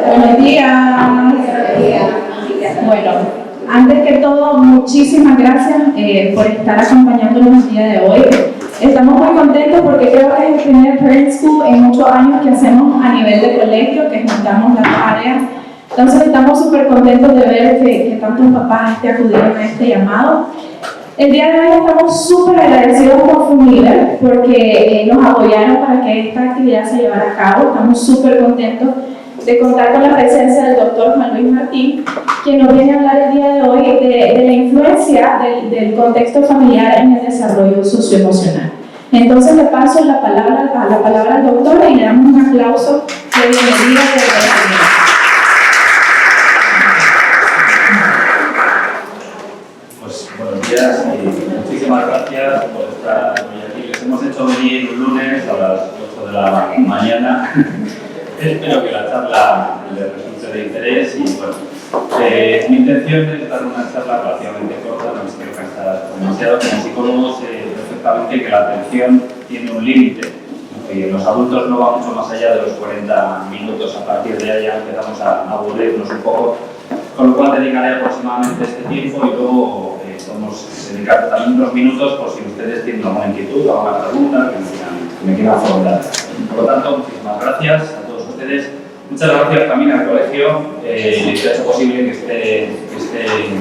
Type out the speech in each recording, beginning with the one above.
Buenos días. Bueno, antes que todo, muchísimas gracias por estar acompañándonos el día de hoy. Estamos muy contentos porque creo que es el primer Parent School en 8 años que hacemos a nivel de colegio, que juntamos las áreas. Entonces estamos súper contentos de ver que tantos papás acudieron a este llamado. El día de hoy estamos súper agradecidos con Funliber porque nos apoyaron para que esta actividad se llevara a cabo. Estamos súper contentos de contar con la presencia del doctor Juan Luis Martín, quien nos viene a hablar el día de hoy de la influencia del contexto familiar en el desarrollo socioemocional. Entonces le paso la palabra al doctor y le damos un aplauso de bienvenida de la Pues buenos días y muchísimas gracias por estar hoy aquí. Les hemos hecho venir un lunes a las 8 de la mañana. Espero que la charla les resulte de interés y bueno, mi intención es dar una charla relativamente corta, no quiero cansar demasiado. Como psicólogos sé perfectamente que la atención tiene un límite, que los adultos no van mucho más allá de los 40 minutos, a partir de ahí ya empezamos a aburrirnos un poco, con lo cual dedicaré aproximadamente este tiempo y luego podemos dedicar también unos minutos por si ustedes tienen alguna inquietud o alguna pregunta que me quieran formular. Por lo tanto, muchísimas gracias a todos ustedes. Muchas gracias también al colegio que ha hecho posible que esté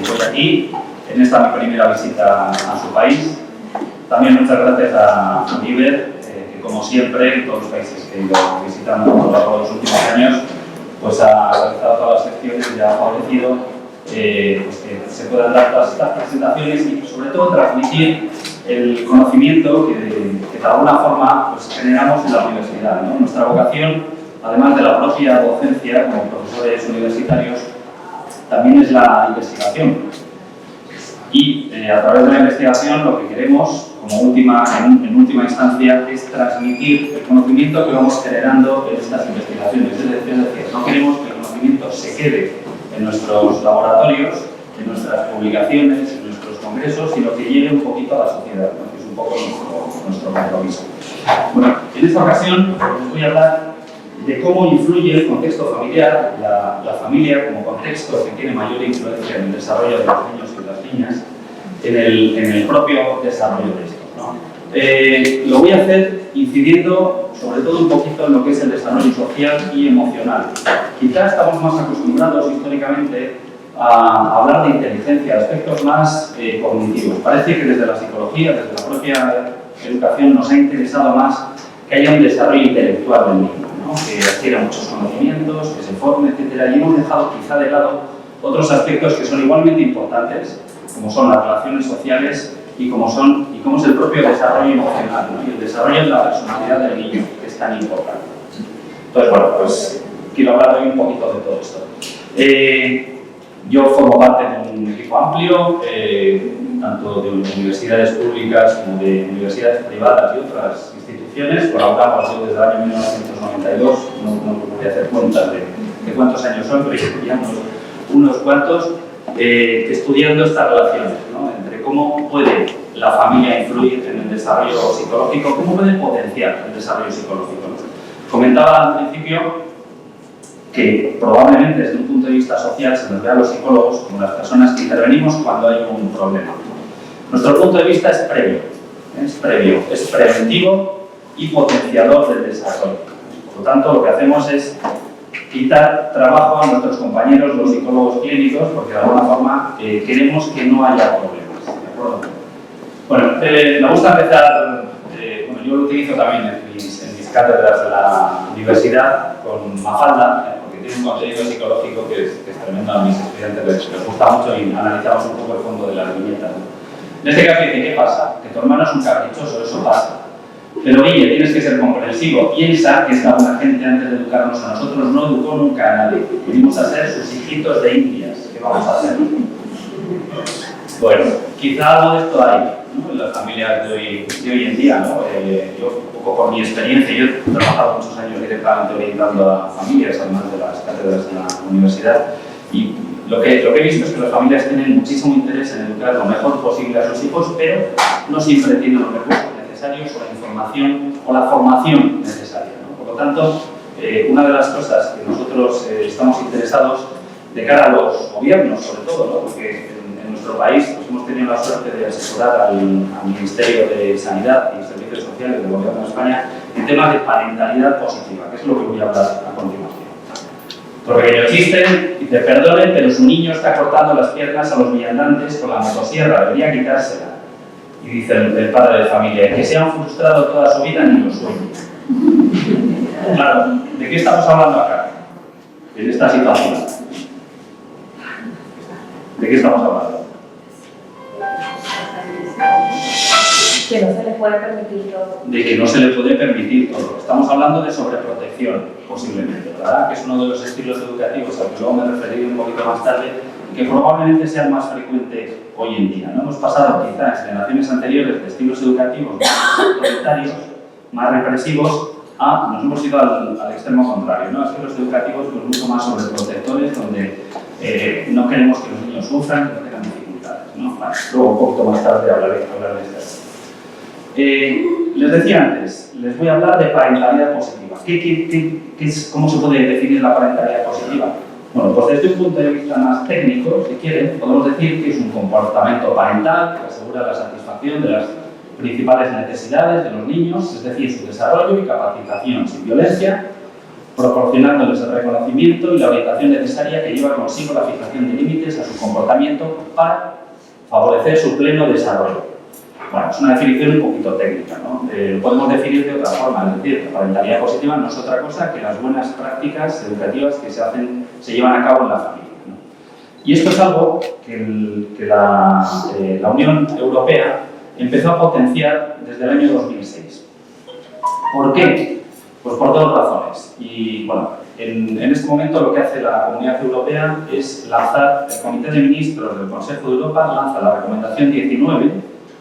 hoy aquí, en esta mi primera visita a su país. También muchas gracias a Funliber, que como siempre, en todos los países que he ido visitando a lo largo de los últimos años, pues ha realizado todas las secciones y ha favorecido pues que se puedan dar todas estas presentaciones y sobre todo transmitir el conocimiento que de alguna forma pues, generamos en la universidad, ¿no? Nuestra vocación, además de la propia docencia como profesores universitarios, también es la investigación. Y a través de la investigación lo que queremos, como en última instancia, es transmitir el conocimiento que vamos generando en estas investigaciones. Es decir, no queremos que el conocimiento se quede en nuestros laboratorios, en nuestras publicaciones, en nuestros congresos, sino que llegue un poquito a la sociedad, ¿no? Que es un poco nuestro compromiso. Bueno, en esta ocasión les voy a hablar de cómo influye el contexto familiar, la familia como contexto que tiene mayor influencia en el desarrollo de los niños y de las niñas, en el propio desarrollo de estos, ¿no? Lo voy a hacer incidiendo sobre todo un poquito en lo que es el desarrollo social y emocional. Quizás estamos más acostumbrados históricamente a hablar de inteligencia, aspectos más cognitivos. Parece que desde la psicología, desde la propia educación, nos ha interesado más que haya un desarrollo intelectual del niño, ¿no? Que adquiera muchos conocimientos, que se forme, etc. Y hemos dejado quizá de lado otros aspectos que son igualmente importantes, como son las relaciones sociales y cómo es el propio desarrollo emocional, ¿no? Y el desarrollo de la personalidad del niño, que es tan importante. Entonces, bueno, pues quiero hablar hoy un poquito de todo esto. Yo formo parte de un equipo amplio, tanto de universidades públicas como de universidades privadas y otras instituciones. Colaboramos yo desde el año 1992, no voy a hacer cuentas de cuántos años son, pero ya unos cuantos, estudiando estas relaciones, ¿no? Entre cómo puede la familia influir en el desarrollo psicológico, cómo puede potenciar el desarrollo psicológico, ¿no? Comentaba al principio que probablemente desde un punto de vista social se nos ve a los psicólogos como las personas que intervenimos cuando hay un problema. Nuestro punto de vista es previo, es preventivo y potenciador del desarrollo. Por lo tanto, lo que hacemos es quitar trabajo a nuestros compañeros, los psicólogos clínicos, porque de alguna forma queremos que no haya problemas. ¿De acuerdo? Bueno, me gusta empezar, yo lo utilizo también en mis cátedras de la universidad con Mafalda, porque tiene un contenido psicológico que es tremendo. A mis estudiantes les gusta mucho y analizamos un poco el fondo de las viñetas, ¿no? En este caso dice, ¿qué pasa? Que tu hermano es un caprichoso, eso pasa. Pero Guille, tienes que ser comprensivo. Piensa que esta buena gente antes de educarnos a nosotros no educó nunca a nadie. Venimos a ser sus hijitos de indias. ¿Qué vamos a hacer? Bueno, quizá algo de esto hay, ¿no? En las familias de hoy en día, ¿no? Yo, un poco por mi experiencia, yo he trabajado muchos años directamente orientando a familias, además de las cátedras de la universidad, y lo que he visto es que las familias tienen muchísimo interés en educar lo mejor posible a sus hijos, pero no siempre tienen los recursos necesarios o la información o la formación necesaria, ¿no? Por lo Por tanto, una de las cosas que nosotros estamos interesados de cara a los gobiernos, sobre todo, ¿no? Porque en nuestro país pues, hemos tenido la suerte de asesorar al Ministerio de Sanidad y Servicios Sociales del Gobierno de España en temas de parentalidad positiva, que es lo que voy a hablar a continuación. Otro pequeño chiste, dice, perdone, pero su niño está cortando las piernas a los viandantes con la motosierra, debería quitársela. Y dice el padre de familia, que se han frustrado toda su vida ni lo sueñen. Claro, ¿de qué estamos hablando acá? En esta situación. ¿De qué estamos hablando? Que no se les puede permitir todo. De que no se le puede permitir todo. Estamos hablando de sobreprotección, posiblemente, ¿verdad? Que es uno de los estilos educativos al que luego me referiré un poquito más tarde, que probablemente sea el más frecuente hoy en día, ¿no? Hemos pasado quizás en generaciones anteriores de estilos educativos más autoritarios, más represivos, nos hemos ido al extremo contrario, ¿no? Estilos educativos pues, mucho más sobreprotectores, donde no queremos que los niños sufran, que no tengan dificultades, ¿no? Vale, luego un poquito más tarde hablaré de esto. Les decía antes, les voy a hablar de parentalidad positiva. ¿Cómo se puede definir la parentalidad positiva? Bueno, pues desde un punto de vista más técnico, si quieren, podemos decir que es un comportamiento parental que asegura la satisfacción de las principales necesidades de los niños, es decir, su desarrollo y capacitación sin violencia, proporcionándoles el reconocimiento y la orientación necesaria que lleva consigo la fijación de límites a su comportamiento para favorecer su pleno desarrollo. Bueno, es una definición un poquito técnica, ¿no? Lo podemos definir de otra forma, es decir, la parentalidad positiva no es otra cosa que las buenas prácticas educativas que se llevan a cabo en la familia, ¿no? Y esto es algo que la Unión Europea empezó a potenciar desde el año 2006. ¿Por qué? Pues por dos razones. Y bueno, en este momento lo que hace la Comunidad Europea es lanzar, el Comité de Ministros del Consejo de Europa lanza la recomendación 19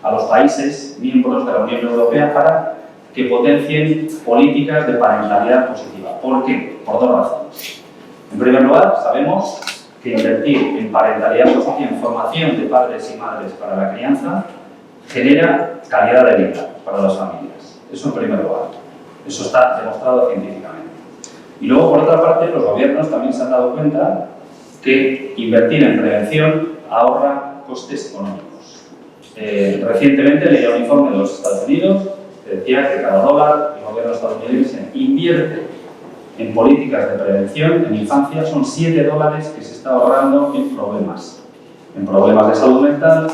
a los países miembros de la Unión Europea para que potencien políticas de parentalidad positiva. ¿Por qué? Por dos razones. En primer lugar, sabemos que invertir en parentalidad positiva, en formación de padres y madres para la crianza, genera calidad de vida para las familias. Eso en primer lugar. Eso está demostrado científicamente. Y luego, por otra parte, los gobiernos también se han dado cuenta que invertir en prevención ahorra costes económicos. Recientemente leí un informe de los Estados Unidos que decía que cada dólar el gobierno estadounidense invierte en políticas de prevención en infancia son $7 que se está ahorrando en problemas de salud mental,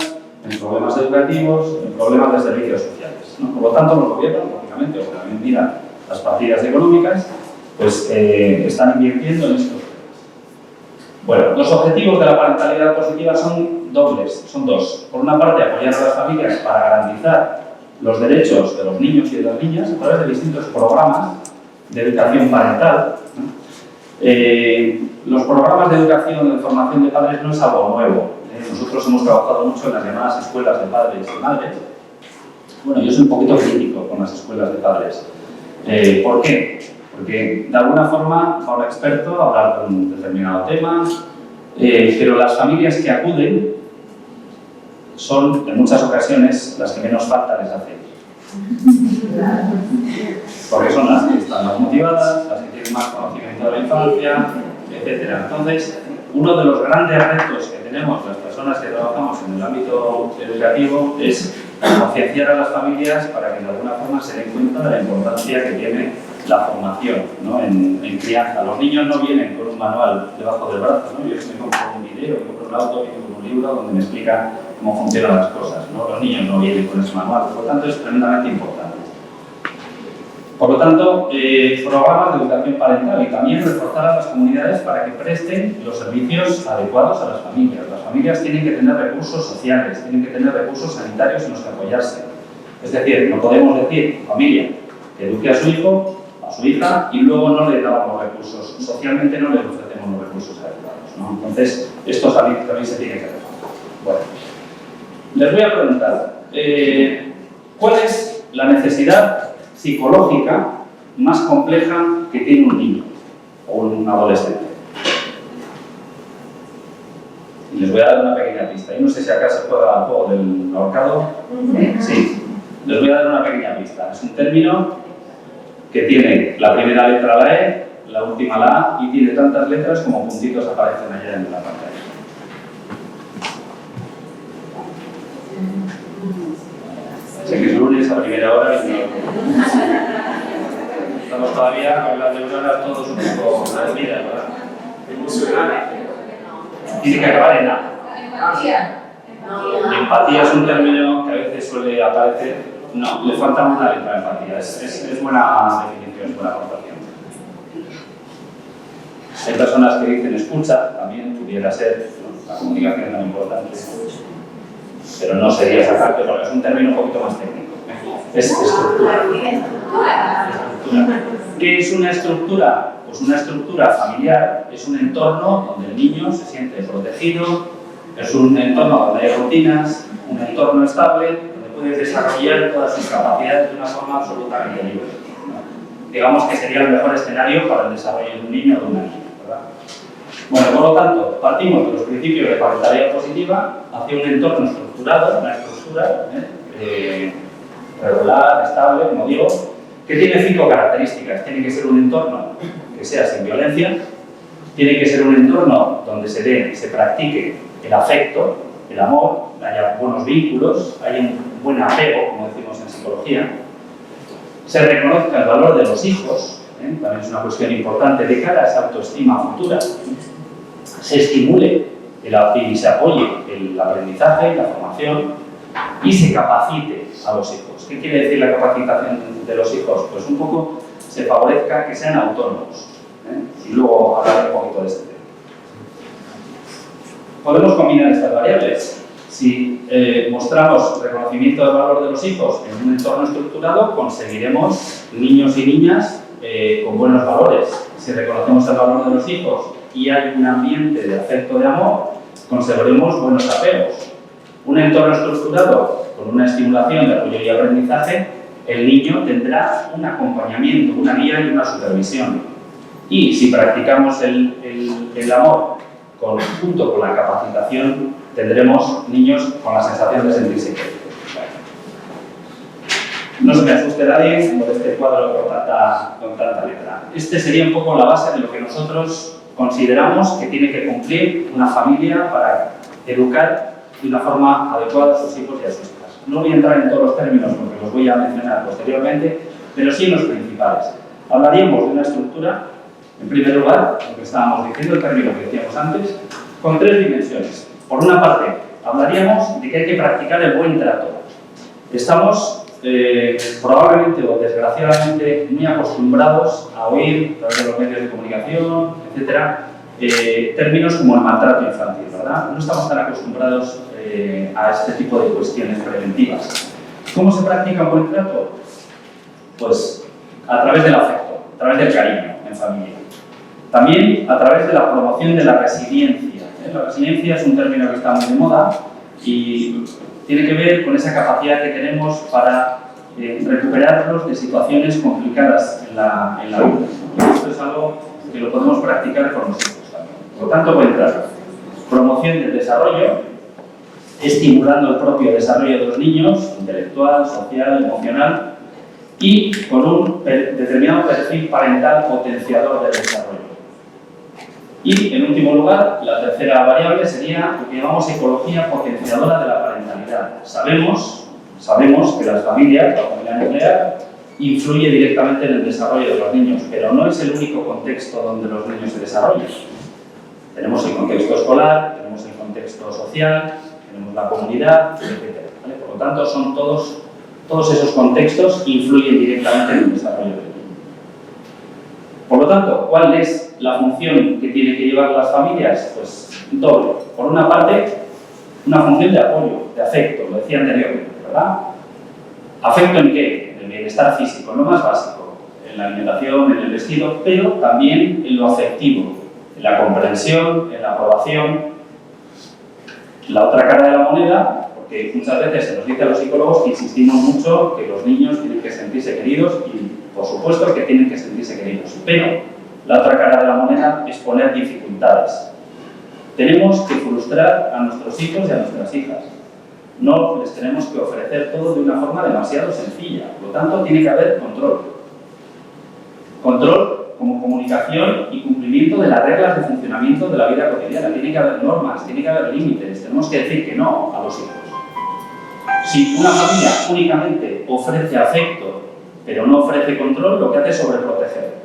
en problemas educativos, en problemas de servicios sociales, ¿no? Por lo tanto, los gobiernos, lógicamente, o también miran las partidas económicas, pues están invirtiendo en estos temas. Bueno, los objetivos de la parentalidad positiva son dobles, son dos. Por una parte, apoyar a las familias para garantizar los derechos de los niños y de las niñas a través de distintos programas de educación parental, ¿no? Los programas de educación, de formación de padres no es algo nuevo. Nosotros hemos trabajado mucho en las llamadas escuelas de padres y madres. Bueno, yo soy un poquito crítico con las escuelas de padres. ¿Por qué? Porque de alguna forma va un experto a hablar de un determinado tema, pero las familias que acuden son en muchas ocasiones las que menos falta les hacen. Porque son las que están más motivadas, las que tienen más conocimiento de la infancia, etc. Entonces, uno de los grandes retos que tenemos las personas que trabajamos en el ámbito educativo es concienciar a las familias para que de alguna forma se den cuenta de la importancia que tiene la formación, ¿no? en crianza. Los niños no vienen con un manual debajo del brazo, ¿no? Yo me compro un video, me compro un auto, me compro un libro donde me explica cómo funcionan las cosas, ¿no? Los niños no vienen con ese manual, por lo tanto es tremendamente importante. Por lo tanto, programas de educación parental y también reforzar a las comunidades para que presten los servicios adecuados a las familias. Las familias tienen que tener recursos sociales, tienen que tener recursos sanitarios en los que apoyarse. Es decir, no podemos decir, familia, que eduque a su hijo, a su hija, y luego no le damos los recursos, socialmente no le ofrecemos los recursos adecuados, ¿no? Entonces, esto también se tiene que reforzar. Bueno, les voy a preguntar, ¿cuál es la necesidad psicológica más compleja que tiene un niño o un adolescente? Y les voy a dar una pequeña pista. Yo no sé si acá se juega al juego del ahorcado. Sí. Les voy a dar una pequeña pista. Es un término que tiene la primera letra la E, la última la A, y tiene tantas letras como puntitos aparecen allá en la pantalla. Sé que es lunes a primera hora y no... Estamos todavía con las neuronas todos un poco dormidas, ¿verdad? Tiene que acabar en A. Empatía es un término que a veces suele aparecer. No, le falta una letra de empatía. Es buena definición, es buena aportación. Hay personas que dicen escucha, también pudiera ser, ¿no? La comunicación es muy importante, pero no sería exactamente, porque es un término un poquito más técnico. Es estructura. ¿Qué es una estructura? Pues una estructura familiar es un entorno donde el niño se siente protegido, es un entorno donde hay rutinas, un entorno estable, donde puede desarrollar todas sus capacidades de una forma absolutamente libre, ¿no? Digamos que sería el mejor escenario para el desarrollo de un niño o de una niña, ¿verdad? Bueno, por lo tanto, partimos de los principios de parentalidad positiva hacia un entorno estructurado, una estructura regular, estable, como digo, que tiene 5 características. Tiene que ser un entorno que sea sin violencia, tiene que ser un entorno donde se practique el afecto, el amor, haya buenos vínculos, haya un buen apego, como decimos en psicología, se reconozca el valor de los hijos, también es una cuestión importante de cara a esa autoestima futura, se estimule y se apoye el aprendizaje, la formación y se capacite a los hijos. ¿Qué quiere decir la capacitación de los hijos? Pues un poco se favorezca que sean autónomos. Y luego hablaré un poquito de este tema. Podemos combinar estas variables. Si mostramos reconocimiento del valor de los hijos en un entorno estructurado, conseguiremos niños y niñas con buenos valores. Si reconocemos el valor de los hijos y hay un ambiente de afecto, de amor, conseguiremos buenos apegos. Un entorno estructurado con una estimulación de apoyo y aprendizaje, el niño tendrá un acompañamiento, una guía y una supervisión. Y si practicamos el amor junto con la capacitación, tendremos niños con la sensación de sentirse queridos. No se me asuste nadie por este cuadro con tanta letra. Este sería un poco la base de lo que nosotros consideramos que tiene que cumplir una familia para educar de una forma adecuada a sus hijos y a sus hijas. No voy a entrar en todos los términos porque los voy a mencionar posteriormente, pero sí en los principales. Hablaríamos de una estructura, en primer lugar, lo que estábamos diciendo, el término que decíamos antes, con 3 dimensiones. Por una parte, hablaríamos de que hay que practicar el buen trato. Estamos probablemente o desgraciadamente muy acostumbrados a oír a través de los medios de comunicación, etcétera, términos como el maltrato infantil, ¿verdad? No estamos tan acostumbrados a este tipo de cuestiones preventivas. ¿Cómo se practica un buen trato? Pues a través del afecto, a través del cariño en familia. También a través de la promoción de la resiliencia. La resiliencia es un término que está muy de moda y tiene que ver con esa capacidad que tenemos para recuperarnos de situaciones complicadas en la vida. Y esto es algo que lo podemos practicar con los hijos también. Por lo tanto, buen trato. Promoción del desarrollo, estimulando el propio desarrollo de los niños, intelectual, social, emocional, y con un determinado perfil parental potenciador del desarrollo. Y, en último lugar, la tercera variable sería lo que llamamos psicología potenciadora de la parentalidad. Sabemos que las familias, la familia nuclear, influye directamente en el desarrollo de los niños, pero no es el único contexto donde los niños se desarrollan. Tenemos el contexto escolar, tenemos el contexto social, tenemos la comunidad, etc. ¿Vale? Por lo tanto, son todos esos contextos influyen directamente en el desarrollo del niño. Por lo tanto, ¿cuál es la función que tienen que llevar las familias? Pues doble. Por una parte, una función de apoyo, de afecto, lo decía anteriormente, ¿verdad? ¿Afecto en qué? En el bienestar físico, en lo más básico, en la alimentación, en el vestido, pero también en lo afectivo, en la comprensión, en la aprobación. La otra cara de la moneda, porque muchas veces se nos dice a los psicólogos que insistimos mucho que los niños tienen que sentirse queridos y, por supuesto, que tienen que sentirse queridos, pero la otra cara de la moneda es poner dificultades. Tenemos que frustrar a nuestros hijos y a nuestras hijas. No les tenemos que ofrecer todo de una forma demasiado sencilla. Por lo tanto, tiene que haber control. Control como comunicación y cumplimiento de las reglas de funcionamiento de la vida cotidiana. Tiene que haber normas, tiene que haber límites, tenemos que decir que no a los hijos. Si una familia únicamente ofrece afecto, pero no ofrece control, lo que hace es sobreproteger.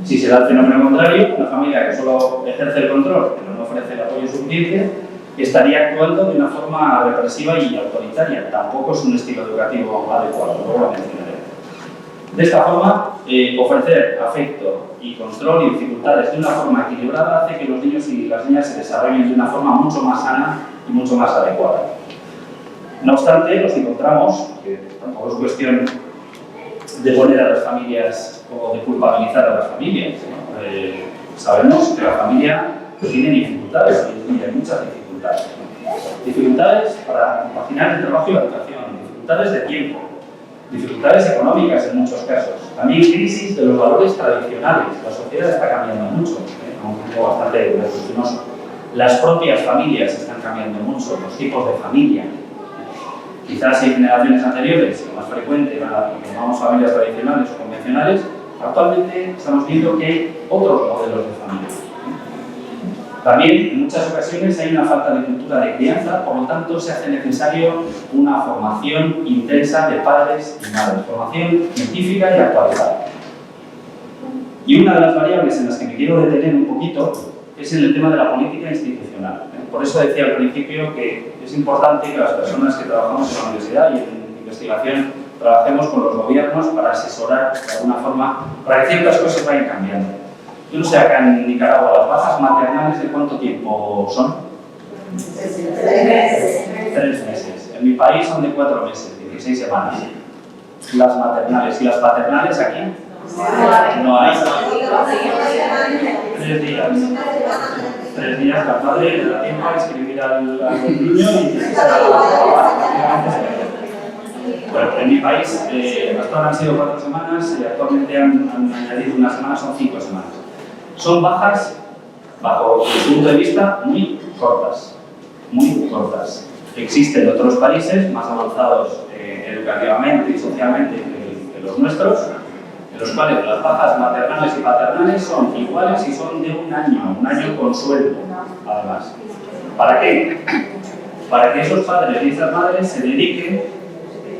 Si se da el fenómeno contrario, una familia que solo ejerce el control, pero no ofrece el apoyo suficiente, estaría actuando de una forma represiva y autoritaria. Tampoco es un estilo educativo adecuado, luego lo mencionaré. De esta forma, ofrecer afecto y control y dificultades de una forma equilibrada hace que los niños y las niñas se desarrollen de una forma mucho más sana y mucho más adecuada. No obstante, nos encontramos, que tampoco es cuestión de poner a las familias o de culpabilizar a las familias, ¿no? Sabemos que la familia tiene dificultades, y hay muchas dificultades. Dificultades para compaginar el trabajo y la educación, dificultades de tiempo, dificultades económicas en muchos casos, también crisis de los valores tradicionales. La sociedad está cambiando mucho, aunque bastante revolucionoso. Las propias familias están cambiando mucho, los tipos de familia. Quizás en generaciones anteriores, lo más frecuente eran lo que llamamos familias tradicionales o convencionales, actualmente estamos viendo que hay otros modelos de familia. También, en muchas ocasiones, hay una falta de cultura de crianza, por lo tanto, se hace necesario una formación intensa de padres y madres, formación científica y actualizada. Y una de las variables en las que me quiero detener un poquito es en el tema de la política institucional. Por eso decía al principio que es importante que las personas que trabajamos en la universidad y en investigación trabajemos con los gobiernos para asesorar de alguna forma, para que ciertas cosas vayan cambiando. Yo no sé, acá en Nicaragua, ¿las bajas maternales de cuánto tiempo son? 3 meses. En mi país son de 4 meses, 16 semanas. Las maternales. ¿Y las paternales aquí? No hay. 3 días. 3 días la madre le da tiempo a escribir al niño y se Bueno, en mi país hasta ahora han sido 4 semanas y actualmente han añadido una semana, son 5 semanas. Son bajas, bajo mi punto de vista, muy cortas. Muy cortas. Existen otros países más avanzados educativamente y socialmente que los nuestros, en los cuales las bajas maternales y paternales son iguales y son de un año con sueldo, además. ¿Para qué? Para que esos padres y esas madres se dediquen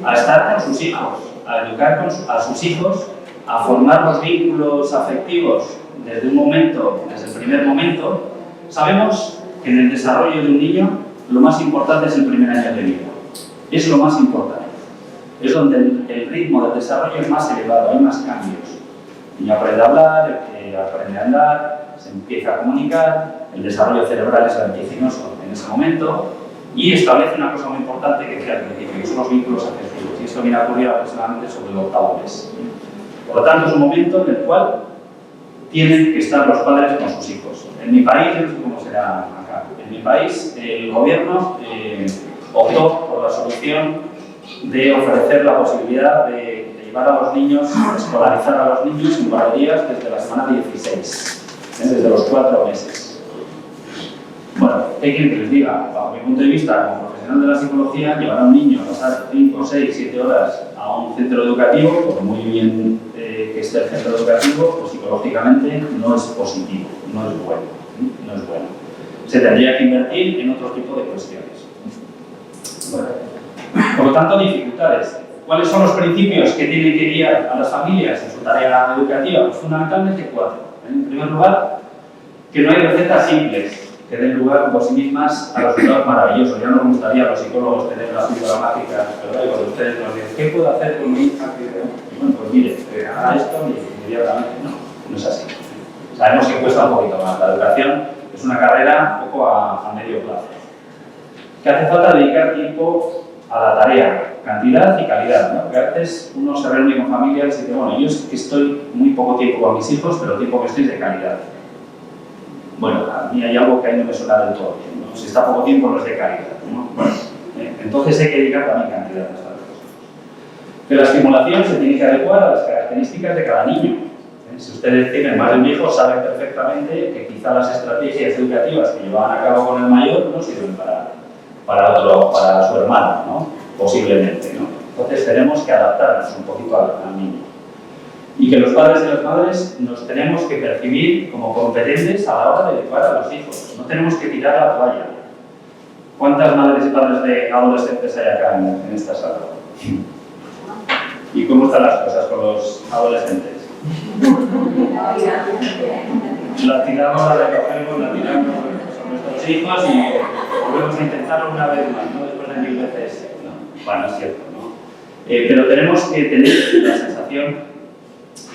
a estar con sus hijos, a educar a sus hijos, a formar los vínculos afectivos desde el primer momento. Sabemos que en el desarrollo de un niño lo más importante es el primer año de vida. Es lo más importante. Es donde el ritmo del desarrollo es más elevado, hay más cambios. El niño aprende a hablar, aprende a andar, se empieza a comunicar, el desarrollo cerebral es vertiginoso en ese momento y establece una cosa muy importante que decía al principio, que son los vínculos afectivos. Y esto viene a ocurrir aproximadamente sobre el 8º mes. Por lo tanto, es un momento en el cual tienen que estar los padres con sus hijos. En mi país, yo no sé cómo será acá, en mi país el gobierno optó por la solución de ofrecer la posibilidad de llevar a los niños, escolarizar a los niños en guarderías desde la semana 16, desde los 4 meses. Bueno, ¿qué quieren que les diga? Bajo mi punto de vista, como profesional de la psicología, llevar a un niño a pasar 5, 6, 7 horas a un centro educativo, por muy bien que esté el centro educativo, pues psicológicamente no es positivo, no es bueno, no es bueno. Se tendría que invertir en otro tipo de cuestiones. Bueno. Por lo tanto, dificultades. ¿Cuáles son los principios que tienen que guiar a las familias en su tarea educativa? Pues fundamentalmente 4. En primer lugar, que no hay recetas simples que den lugar por sí mismas a resultados maravillosos. Ya nos gustaría a los psicólogos tener la píldora mágica, ¿verdad? Y cuando ustedes nos dicen, ¿qué puedo hacer con mi hija? Bueno, pues mire, haga esto y inmediatamente no es así. Sabemos que cuesta un poquito más. La educación es una carrera un poco a medio plazo. Que hace falta dedicar tiempo a la tarea, cantidad y calidad, ¿no? Porque a veces uno se reúne con familias y dice, bueno, yo es que estoy muy poco tiempo con mis hijos, pero el tiempo que estoy es de calidad. Bueno, a mí hay algo que ahí no me suena del todo bien, ¿no? Si está poco tiempo no es de calidad, ¿no? Bueno, entonces hay que dedicar también cantidad a estas cosas. Que la estimulación se tiene que adecuar a las características de cada niño. Si ustedes tienen más de un hijo, saben perfectamente que quizá las estrategias educativas que llevaban a cabo con el mayor no sirven para su hermano, ¿no? Posiblemente, ¿no? Entonces tenemos que adaptarnos un poquito al niño. Y que los padres y las madres nos tenemos que percibir como competentes a la hora de educar a los hijos. No tenemos que tirar la toalla. ¿Cuántas madres y padres de adolescentes hay acá en esta sala? ¿Y cómo están las cosas con los adolescentes? La tiramos, la recogemos, la tiramos a nuestros hijos y volvemos a intentarlo una vez más, ¿no? Después de 1000 veces. No. Bueno, es cierto, ¿no? Pero tenemos que tener la sensación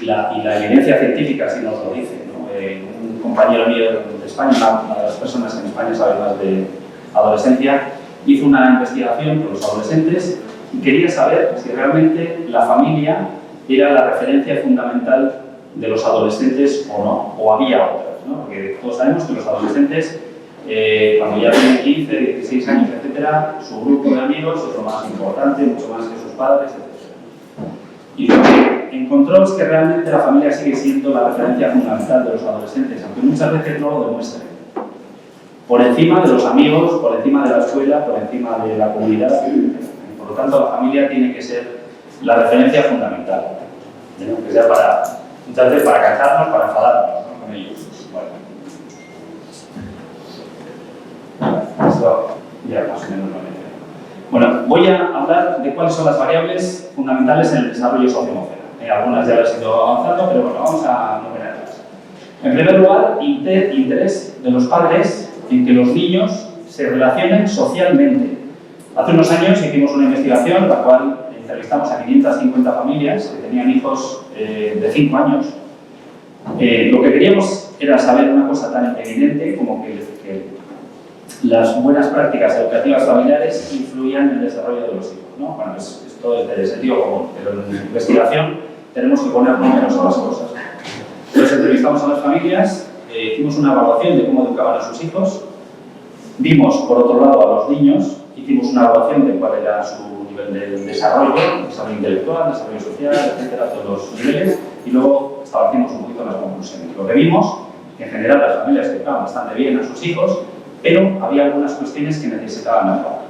y la evidencia científica, si nos lo dice, ¿no? Un compañero mío de España, una de las personas que en España sabe más de adolescencia, hizo una investigación con los adolescentes y quería saber si realmente la familia era la referencia fundamental de los adolescentes o no, o había otras, ¿no? Porque todos sabemos que los adolescentes, cuando ya tienen 15, 16 años, etcétera, su grupo de amigos es lo más importante, mucho más que sus padres, etcétera. Y lo que encontró es que realmente la familia sigue siendo la referencia fundamental de los adolescentes, aunque muchas veces no lo demuestren. Por encima de los amigos, por encima de la escuela, por encima de la comunidad. Por lo tanto, la familia tiene que ser la referencia fundamental. Que sea muchas veces para cansarnos, para enfadarnos, ¿no? Con ellos. Bueno, esto ya más o menos lo he. Bueno, voy a hablar de cuáles son las variables fundamentales en el desarrollo socioemocional. Algunas ya las he ido avanzando, pero bueno, vamos a numerarlas. En primer lugar, interés de los padres en que los niños se relacionen socialmente. Hace unos años hicimos una investigación, la cual entrevistamos a 550 familias que tenían hijos de 5 años. Lo que queríamos era saber una cosa tan evidente como que las buenas prácticas educativas familiares influían en el desarrollo de los hijos, ¿no? Bueno, esto es de sentido común, pero en la investigación tenemos que poner números a las cosas. Entonces entrevistamos a las familias, hicimos una evaluación de cómo educaban a sus hijos, vimos por otro lado a los niños, hicimos una evaluación de cuál era su nivel de desarrollo intelectual, desarrollo social, etcétera, todos los niveles, y luego establecimos un poquito las conclusiones. Lo que vimos, que en general las familias educaban bastante bien a sus hijos, pero había algunas cuestiones que necesitaban mejorar.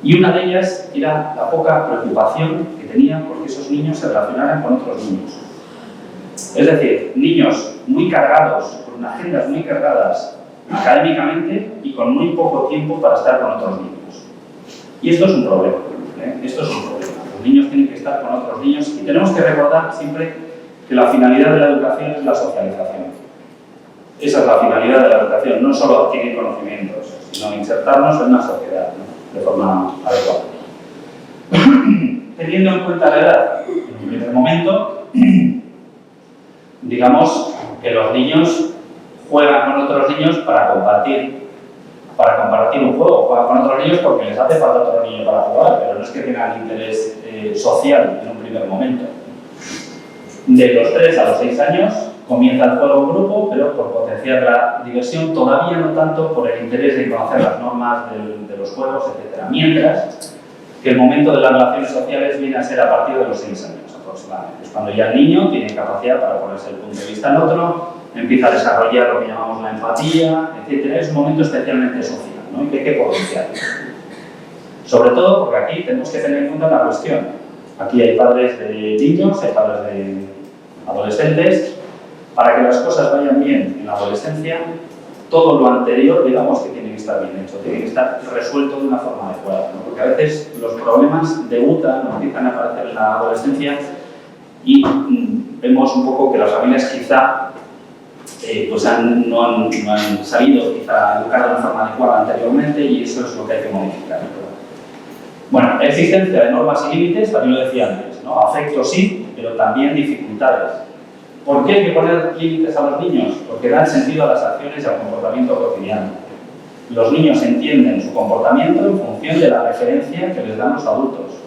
Y una de ellas era la poca preocupación que tenían porque esos niños se relacionaran con otros niños. Es decir, niños muy cargados, con agendas muy cargadas académicamente y con muy poco tiempo para estar con otros niños. Y esto es un problema, esto es un problema. Los niños tienen que estar con otros niños y tenemos que recordar siempre que la finalidad de la educación es la socialización. Esa es la finalidad de la educación, no solo adquirir conocimientos, sino insertarnos en una sociedad, ¿no? De forma adecuada. Teniendo en cuenta la edad, en un primer momento, digamos que los niños juegan con otros niños para compartir un juego, juegan con otros niños porque les hace falta otro niño para jugar, pero no es que tengan interés social en un primer momento. De los 3 a los 6 años comienza el juego en grupo, pero por potenciar la diversión, todavía no tanto por el interés de conocer las normas de los juegos, etc. Mientras que el momento de las relaciones sociales viene a ser a partir de los 6 años aproximadamente. Es cuando ya el niño tiene capacidad para ponerse el punto de vista en otro, empieza a desarrollar lo que llamamos la empatía, etc. Es un momento especialmente social, ¿no? Y que hay que potenciarlo. Sobre todo porque aquí tenemos que tener en cuenta una cuestión. Aquí hay padres de niños, hay padres de adolescentes. Para que las cosas vayan bien en la adolescencia, todo lo anterior, digamos que tiene que estar bien hecho, tiene que estar resuelto de una forma adecuada, ¿no? Porque a veces los problemas debutan o empiezan a aparecer en la adolescencia y vemos un poco que las familias quizá pues no han sabido quizá educar de una forma adecuada anteriormente y eso es lo que hay que modificar, ¿no? Bueno, existencia de normas y límites, también lo decía antes, ¿no? Afecto sí, pero también dificultades. ¿Por qué hay que poner límites a los niños? Porque dan sentido a las acciones y al comportamiento cotidiano. Los niños entienden su comportamiento en función de la referencia que les dan los adultos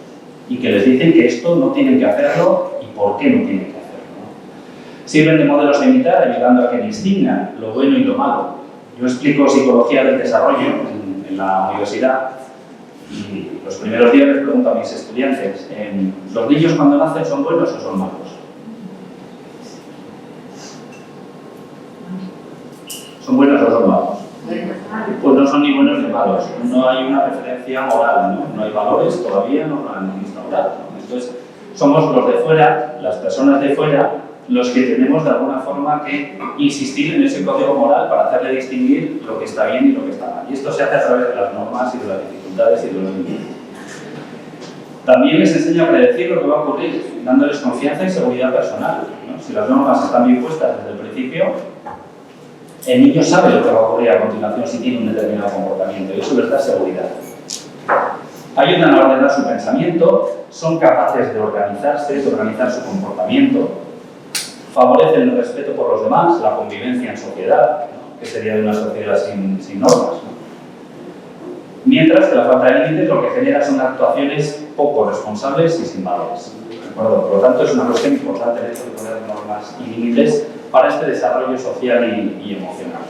y que les dicen que esto no tienen que hacerlo y por qué no tienen que hacerlo, ¿no? Sirven de modelos a imitar, ayudando a que distingan lo bueno y lo malo. Yo explico psicología del desarrollo en la universidad y los primeros días les pregunto a mis estudiantes, ¿los niños cuando nacen son buenos o son malos? ¿Son buenos o son malos? Pues no son ni buenos ni malos. No hay una referencia moral, ¿no? No hay valores, todavía no lo han instaurado, ¿no? Esto es somos los de fuera, las personas de fuera, los que tenemos de alguna forma que insistir en ese código moral para hacerle distinguir lo que está bien y lo que está mal. Y esto se hace a través de las normas y de las dificultades y de los límites. También les enseña a predecir lo que va a ocurrir, dándoles confianza y seguridad personal, ¿no? Si las normas están bien puestas desde el principio, el niño sabe lo que va a ocurrir a continuación si tiene un determinado comportamiento y eso les da seguridad. Ayudan a ordenar su pensamiento, son capaces de organizarse, de organizar su comportamiento, favorecen el respeto por los demás, la convivencia en sociedad, ¿no? Que sería de una sociedad sin normas, ¿no? Mientras que la falta de límites lo que genera son actuaciones poco responsables y sin valores. ¿De acuerdo? Por lo tanto, es una cuestión importante el hecho de poner normas y límites para este desarrollo social y emocional.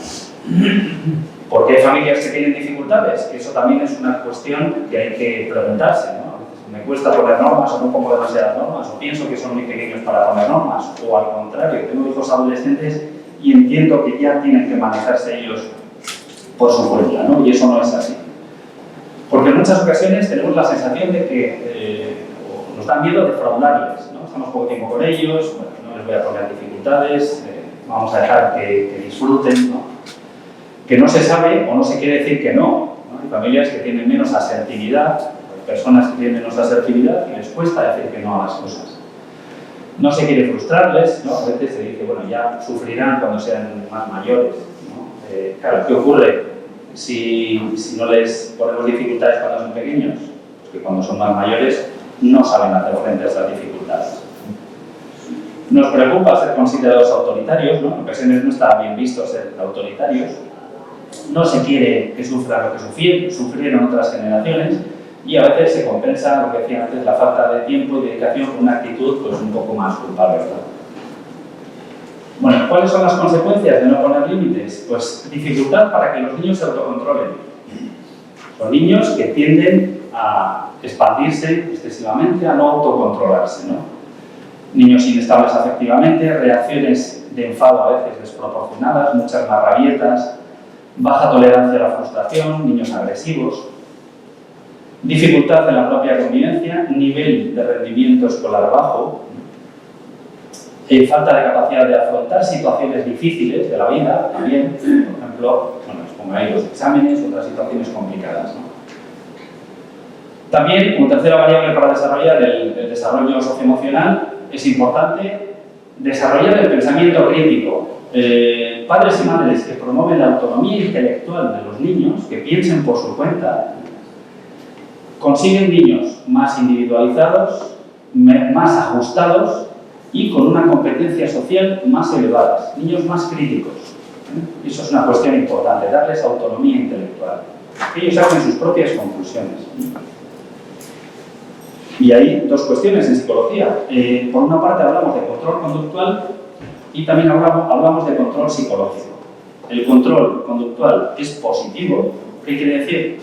¿Por qué hay familias que tienen dificultades? Eso también es una cuestión que hay que preguntarse, ¿no? Me cuesta poner normas o no pongo demasiadas normas, o pienso que son muy pequeños para poner normas, o al contrario, tengo hijos adolescentes y entiendo que ya tienen que manejarse ellos por su cuenta, ¿no? Y eso no es así. Porque en muchas ocasiones tenemos la sensación de que nos dan miedo defraudarles, ¿no? Estamos poco tiempo con ellos, bueno, no les voy a poner dificultades, vamos a dejar que disfruten, ¿no? Que no se sabe o no se quiere decir que no, ¿no? Hay familias que tienen menos asertividad, personas que tienen menos asertividad y les cuesta decir que no a las cosas. No se quiere frustrarles, ¿no? A veces se dice, bueno, ya sufrirán cuando sean más mayores, ¿no? Claro, ¿qué ocurre si no les ponemos dificultades cuando son pequeños? Pues que cuando son más mayores no saben hacer frente a esas dificultades. Nos preocupa ser considerados autoritarios, ¿no? En ocasiones no está bien visto ser autoritarios. No se quiere que sufran lo que sufrieron otras generaciones. Y a veces se compensa, lo que decía antes, la falta de tiempo y dedicación con una actitud pues, un poco más culpable, ¿verdad? Bueno, ¿cuáles son las consecuencias de no poner límites? Pues dificultad para que los niños se autocontrolen. Son niños que tienden a expandirse excesivamente, a no autocontrolarse, ¿no? Niños inestables afectivamente, reacciones de enfado a veces desproporcionadas, muchas más rabietas, baja tolerancia a la frustración, niños agresivos. Dificultad en la propia convivencia, nivel de rendimiento escolar bajo, falta de capacidad de afrontar situaciones difíciles de la vida, también, por ejemplo, bueno, os pongo ahí los exámenes, otras situaciones complicadas, ¿no? También, como tercera variable para desarrollar el desarrollo socioemocional, es importante desarrollar el pensamiento crítico. Padres y madres que promueven la autonomía intelectual de los niños, que piensen por su cuenta, consiguen niños más individualizados, más ajustados y con una competencia social más elevada, niños más críticos. Eso es una cuestión importante, darles autonomía intelectual. Ellos hacen sus propias conclusiones. Y hay dos cuestiones en psicología. Por una parte hablamos de control conductual y también hablamos de control psicológico. El control conductual es positivo. ¿Qué quiere decir?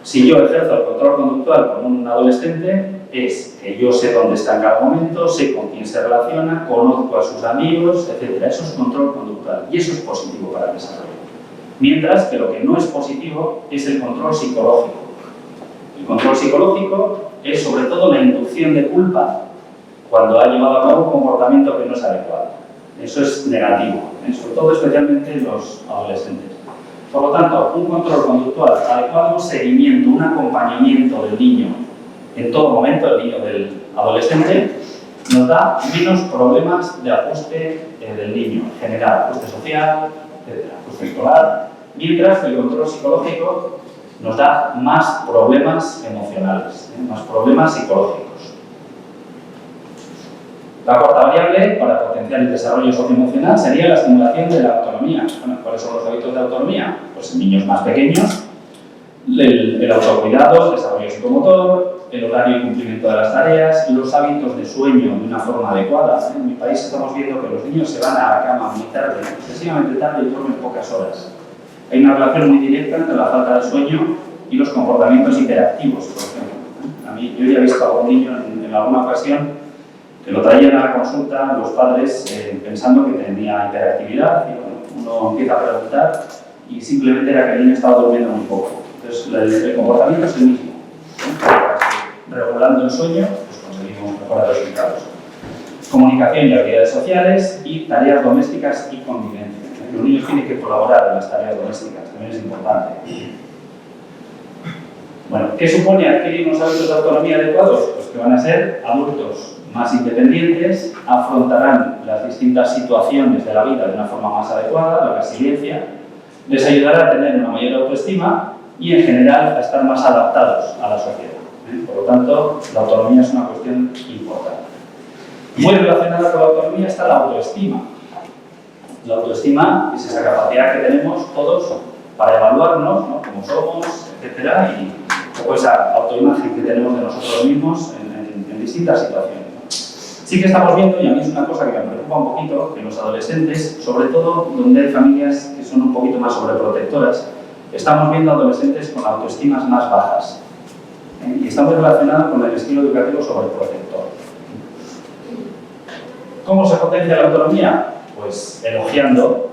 Si yo ejerzo el control conductual con un adolescente, es que yo sé dónde está en cada momento, sé con quién se relaciona, conozco a sus amigos, etc. Eso es control conductual y eso es positivo para el desarrollo. Mientras que lo que no es positivo es el control psicológico. El control psicológico es sobre todo la inducción de culpa cuando ha llevado a cabo un comportamiento que no es adecuado. Eso es negativo, sobre todo especialmente en los adolescentes. Por lo tanto, un control conductual adecuado, un seguimiento, un acompañamiento del niño en todo momento, el niño del adolescente, nos da menos problemas de ajuste del niño, en general, ajuste social, etc., ajuste escolar, mientras que el control psicológico nos da más problemas emocionales, más problemas psicológicos. La cuarta variable para potenciar el desarrollo socioemocional sería la estimulación de la autonomía. Bueno, ¿cuáles son los hábitos de autonomía? Pues en niños más pequeños, el autocuidado, el desarrollo psicomotor, el horario y cumplimiento de las tareas, los hábitos de sueño de una forma adecuada. En mi país estamos viendo que los niños se van a la cama muy tarde, excesivamente tarde y duermen pocas horas. Hay una relación muy directa entre la falta de sueño y los comportamientos hiperactivos, por ejemplo. Yo ya he visto a algún niño en alguna ocasión que lo traían a la consulta los padres pensando que tenía hiperactividad y bueno, uno empieza a preguntar y simplemente era que el niño estaba durmiendo muy poco. Entonces el comportamiento es el mismo. Regulando el sueño, pues conseguimos mejores resultados. Comunicación y habilidades sociales y tareas domésticas y convivencia. Los niños tienen que colaborar en las tareas domésticas, también es importante. Bueno, ¿qué supone adquirir unos hábitos de autonomía adecuados? Pues que van a ser adultos más independientes, afrontarán las distintas situaciones de la vida de una forma más adecuada, la resiliencia, les ayudará a tener una mayor autoestima y en general a estar más adaptados a la sociedad. Por lo tanto, la autonomía es una cuestión importante. Muy relacionada con la autonomía está la autoestima. La autoestima es esa capacidad que tenemos todos para evaluarnos, ¿no?, como somos, etcétera, y un poco esa autoimagen que tenemos de nosotros mismos en distintas situaciones, ¿no? Sí que estamos viendo, y a mí es una cosa que me preocupa un poquito, que los adolescentes, sobre todo donde hay familias que son un poquito más sobreprotectoras, estamos viendo adolescentes con autoestimas más bajas. Y está muy relacionado con el estilo educativo sobreprotector. ¿Cómo se potencia la autonomía? Pues elogiando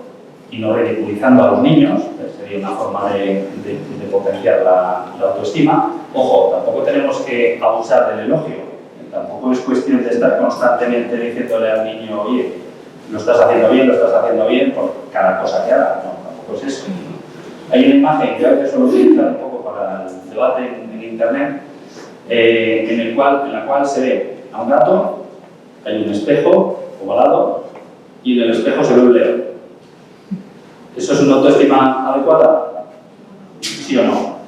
y no ridiculizando a los niños, sería una forma de potenciar la autoestima. Ojo, tampoco tenemos que abusar del elogio, tampoco es cuestión de estar constantemente diciéndole al niño, oye, lo estás haciendo bien por cada cosa que haga. No, tampoco es eso. Hay una imagen que a veces suelo utilizar un poco para el debate en internet, en la cual se ve a un gato, hay un espejo ovalado y en el espejo se ve un león. ¿Eso es una autoestima adecuada? ¿Sí o no?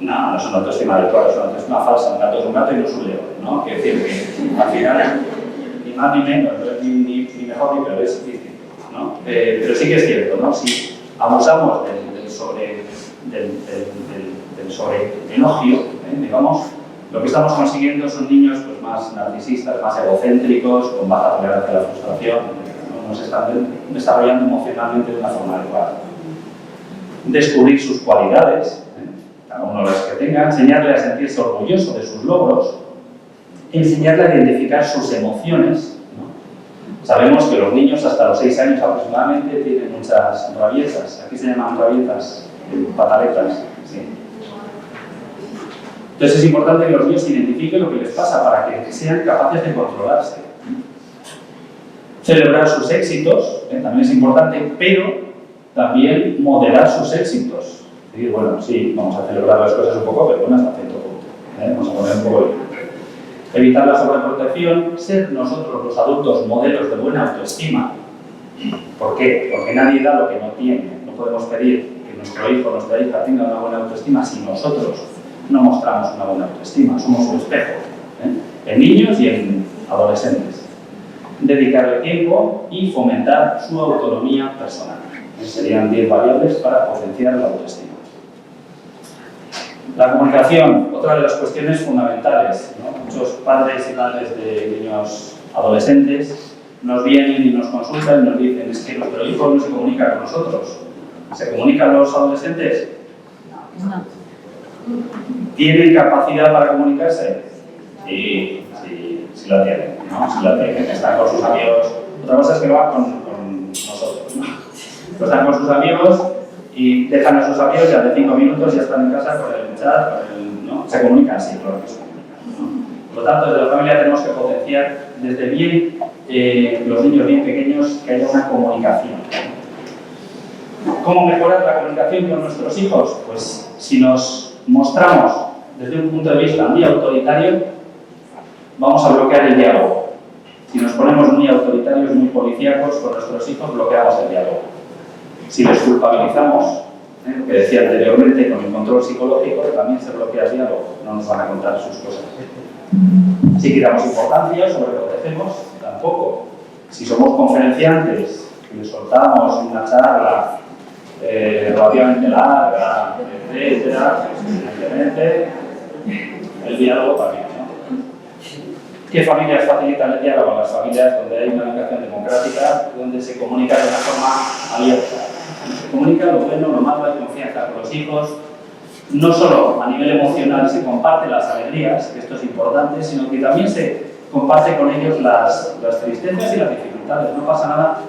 No, no es una autoestima adecuada, es una autoestima falsa. Un gato es un gato y no es un león, ¿no? Quiere decir que al final, ni más ni menos, ni mejor ni peor, es difícil, ¿no? Pero sí que es cierto, ¿no? Si abusamos del sobre-elogio, digamos, lo que estamos consiguiendo son niños pues, más narcisistas, más egocéntricos, con baja tolerancia a la frustración, no se están desarrollando emocionalmente de una forma adecuada. Descubrir sus cualidades, cada uno de las que tenga, enseñarle a sentirse orgulloso de sus logros, enseñarle a identificar sus emociones, ¿no? Sabemos que los niños hasta los 6 años aproximadamente tienen muchas rabietas, aquí se llaman rabietas, pataletas, ¿sí? Entonces es importante que los niños identifiquen lo que les pasa para que sean capaces de controlarse. Celebrar sus éxitos, también es importante, pero también moderar sus éxitos. Es decir, bueno, sí, vamos a celebrar las cosas un poco, pero bueno, hasta cierto punto. Vamos a poner un poco de... Evitar la sobreprotección, ser nosotros los adultos modelos de buena autoestima. ¿Por qué? Porque nadie da lo que no tiene. No podemos pedir que nuestro hijo o nuestra hija tenga una buena autoestima si nosotros no mostramos una buena autoestima. Somos un espejo, en niños y en adolescentes. Dedicarle tiempo y fomentar su autonomía personal. Serían 10 variables para potenciar la autoestima. La comunicación, otra de las cuestiones fundamentales, ¿no? Muchos padres y madres de niños adolescentes nos vienen y nos consultan y nos dicen es que nuestro hijo no se comunica con nosotros. ¿Se comunican los adolescentes? No. ¿Tienen capacidad para comunicarse? Sí la tienen, ¿no? Sí la tienen. Están con sus amigos. Otra cosa es que lo hagan con nosotros, ¿no? Pues están con sus amigos y dejan a sus amigos y hace 5 minutos ya están en casa con el chat, ¿no? Se comunican, sí, claro que se comunican, ¿no? Por lo tanto, desde la familia tenemos que potenciar desde bien los niños bien pequeños que haya una comunicación. ¿Cómo mejorar la comunicación con nuestros hijos? Pues si nos mostramos desde un punto de vista muy autoritario, vamos a bloquear el diálogo. Si nos ponemos muy autoritarios, muy policíacos con nuestros hijos, bloqueamos el diálogo. Si les culpabilizamos, lo que decía anteriormente, con el control psicológico, también se bloquea el diálogo, no nos van a contar sus cosas. Si quitamos importancia, sobreprotegemos, tampoco. Si somos conferenciantes, y les soltamos una charla relativamente larga, etcétera, pues evidentemente el diálogo también, ¿no? ¿Qué familias facilitan el diálogo? Las familias donde hay una educación democrática, donde se comunica de una forma abierta. Se comunica lo bueno, lo malo, hay confianza con los hijos. No solo a nivel emocional se comparten las alegrías, que esto es importante, sino que también se comparte con ellos las tristezas y las dificultades. No pasa nada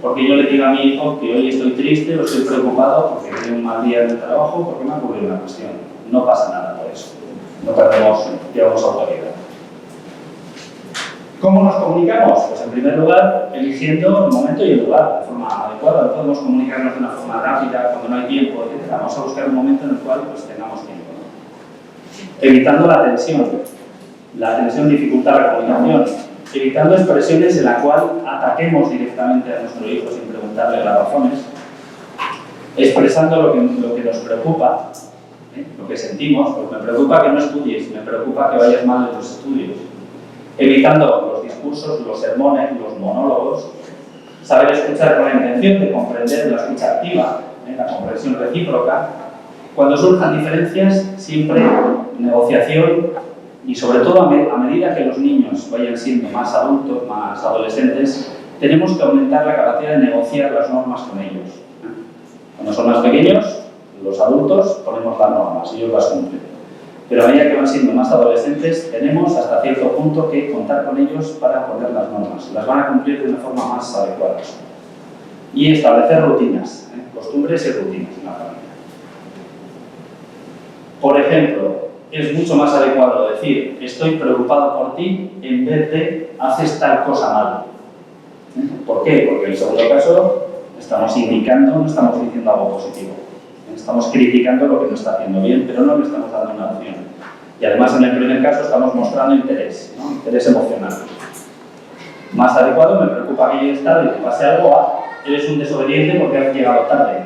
porque yo le diga a mi hijo que hoy estoy triste o estoy preocupado porque tengo un mal día en el trabajo, porque me ha ocurrido una cuestión. No pasa nada por eso. No perdemos, digamos, autoridad. ¿Cómo nos comunicamos? Pues en primer lugar, eligiendo el momento y el lugar de forma adecuada. No podemos comunicarnos de una forma rápida, cuando no hay tiempo, etc. Vamos a buscar un momento en el cual pues, tengamos tiempo, ¿no? Evitando la tensión. La tensión dificulta la comunicación. Evitando expresiones en la cual ataquemos directamente a nuestro hijo sin preguntarle las razones. Expresando lo que nos preocupa, lo que sentimos. Pues me preocupa que no estudies, me preocupa que vayas mal en tus estudios. Evitando los discursos, los sermones, los monólogos. Saber escuchar con la intención de comprender la escucha activa, la comprensión recíproca. Cuando surjan diferencias, siempre negociación y sobre todo a medida que los niños vayan siendo más adultos, más adolescentes, tenemos que aumentar la capacidad de negociar las normas con ellos. Cuando son más pequeños, los adultos ponemos las normas y ellos las cumplen. Pero a medida que van siendo más adolescentes, tenemos hasta cierto punto que contar con ellos para poner las normas. Las van a cumplir de una forma más adecuada. Y establecer rutinas, costumbres y rutinas en la familia. Por ejemplo, es mucho más adecuado decir estoy preocupado por ti en vez de haces tal cosa mal. ¿Por qué? Porque en el segundo caso estamos indicando, no estamos diciendo algo positivo. Estamos criticando lo que no está haciendo bien, pero no le estamos dando una opción. Y además en el primer caso estamos mostrando interés, ¿no? Interés emocional. Más adecuado, me preocupa que llegues tarde y que pase algo a eres un desobediente porque has llegado tarde.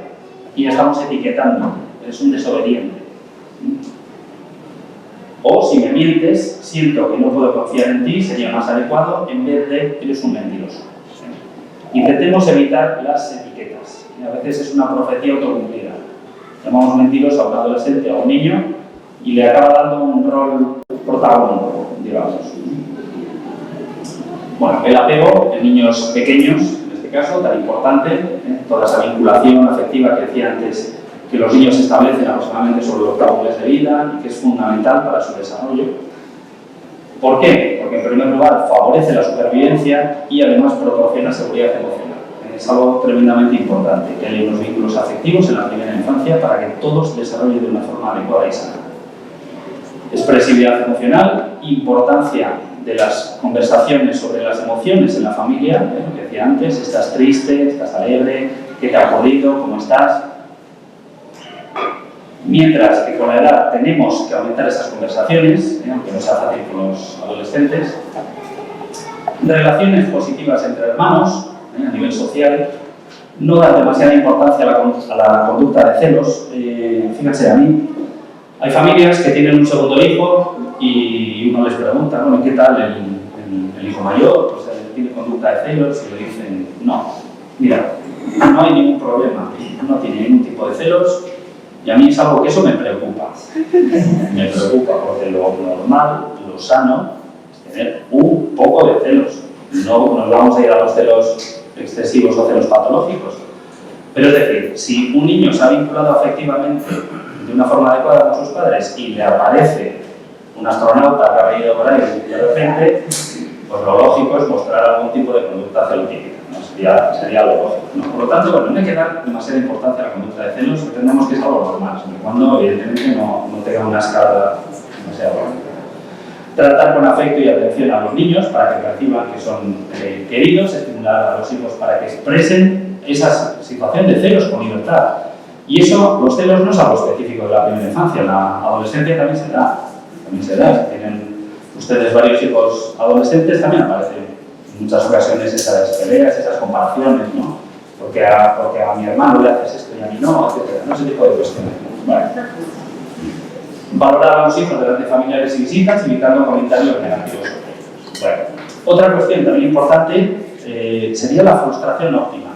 Y estamos etiquetando, eres un desobediente. O si me mientes, siento que no puedo confiar en ti, sería más adecuado en vez de eres un mentiroso. Intentemos evitar las etiquetas. A veces es una profecía autocumplida. Llamamos mentiroso a un adolescente o a un niño y le acaba dando un rol protagónico, digamos. Bueno, el apego en niños pequeños, en este caso, tan importante, toda esa vinculación afectiva que decía antes, que los niños establecen aproximadamente sobre los 8 meses de vida y que es fundamental para su desarrollo. ¿Por qué? Porque en primer lugar favorece la supervivencia y además proporciona seguridad emocional. Es algo tremendamente importante, que haya unos vínculos afectivos en la primera infancia para que todo se desarrolle de una forma adecuada y sana. Expresividad emocional, importancia de las conversaciones sobre las emociones en la familia, lo que decía antes, estás triste, estás alegre, ¿qué te ha ocurrido? ¿Cómo estás? Mientras que con la edad tenemos que aumentar esas conversaciones, aunque no sea fácil con los adolescentes, relaciones positivas entre hermanos, a nivel social, no dar demasiada importancia a la conducta de celos. Fíjense, a mí hay familias que tienen un segundo hijo y uno les pregunta, bueno, ¿qué tal el hijo mayor? Pues tiene conducta de celos y le dicen, no, mira, no hay ningún problema, no tiene ningún tipo de celos y a mí es algo que eso me preocupa. Me preocupa porque lo normal, lo sano, es tener un poco de celos. No nos vamos a ir a los celos excesivos o celos patológicos. Pero es decir, si un niño se ha vinculado afectivamente de una forma adecuada con sus padres y le aparece un astronauta que ha venido por ahí de repente, pues lo lógico es mostrar algún tipo de conducta celotípica, ¿no? Sería lo lógico, ¿no? Por lo tanto, bueno, no hay que dar demasiada importancia a la conducta de celos, entendemos que es algo normal, siempre y cuando evidentemente no tenga una escala demasiado grande. Tratar con afecto y atención a los niños para que perciban que son queridos, estimular a los hijos para que expresen esa situación de celos con libertad. Y eso, los celos no es algo específico de la primera infancia, en la adolescencia también se da. Si tienen ustedes varios hijos adolescentes, también aparecen en muchas ocasiones esas peleas, esas comparaciones, ¿no? Porque a mi hermano le haces esto y a mí no, etc. No, ese tipo de cuestiones. Bueno. Valorar a los hijos delante de familiares y visitas, evitando comentarios negativos. Bueno, otra cuestión también importante sería la frustración óptima.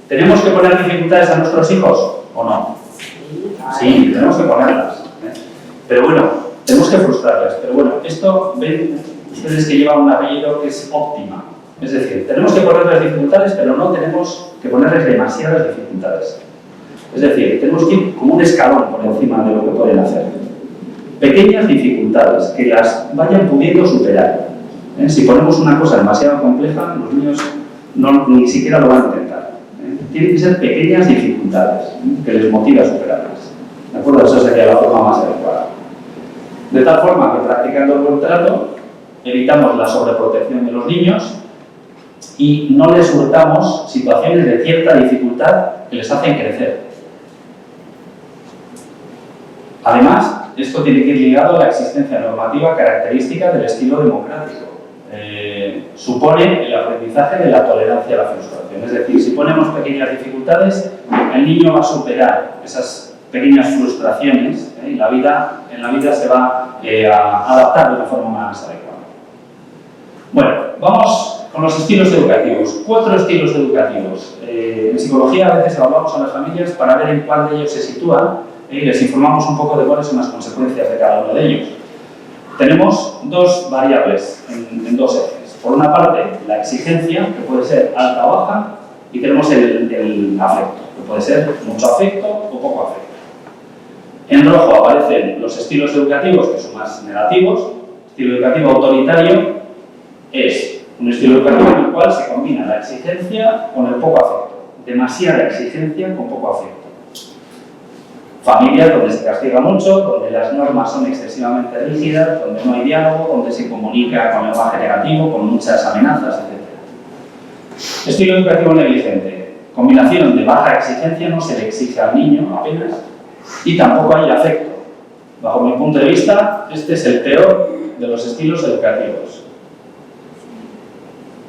¿Tenemos que poner dificultades a nuestros hijos o no? Sí, tenemos que ponerlas. Pero bueno, tenemos que frustrarlas. Pero bueno, esto ven ustedes que lleva un apellido que es óptima. Es decir, tenemos que ponerles dificultades, pero no tenemos que ponerles demasiadas dificultades. Es decir, tenemos que ir como un escalón por encima de lo que pueden hacer. Pequeñas dificultades que las vayan pudiendo superar. Si ponemos una cosa demasiado compleja, los niños ni siquiera lo van a intentar. Tienen que ser pequeñas dificultades que les motive a superarlas. ¿De acuerdo? Esa sería la forma más adecuada. De tal forma que practicando el buen trato, evitamos la sobreprotección de los niños y no les hurtamos situaciones de cierta dificultad que les hacen crecer. Además, esto tiene que ir ligado a la existencia normativa característica del estilo democrático. Supone el aprendizaje de la tolerancia a la frustración. Es decir, si ponemos pequeñas dificultades, el niño va a superar esas pequeñas frustraciones y en la vida se va a adaptar de una forma más adecuada. Bueno, vamos con los estilos educativos. 4 estilos educativos. En psicología a veces evaluamos a las familias para ver en cuál de ellos se sitúan y les informamos un poco de cuáles son las consecuencias de cada uno de ellos. Tenemos 2 variables en 2 ejes. Por una parte, la exigencia, que puede ser alta o baja, y tenemos el afecto, que puede ser mucho afecto o poco afecto. En rojo aparecen los estilos educativos, que son más negativos. Estilo educativo autoritario es un estilo educativo en el cual se combina la exigencia con el poco afecto. Demasiada exigencia con poco afecto. Familias donde se castiga mucho, donde las normas son excesivamente rígidas, donde no hay diálogo, donde se comunica con lenguaje negativo, con muchas amenazas, etc. Estilo educativo negligente. Combinación de baja exigencia, no se le exige al niño apenas, y tampoco hay afecto. Bajo mi punto de vista, este es el peor de los estilos educativos.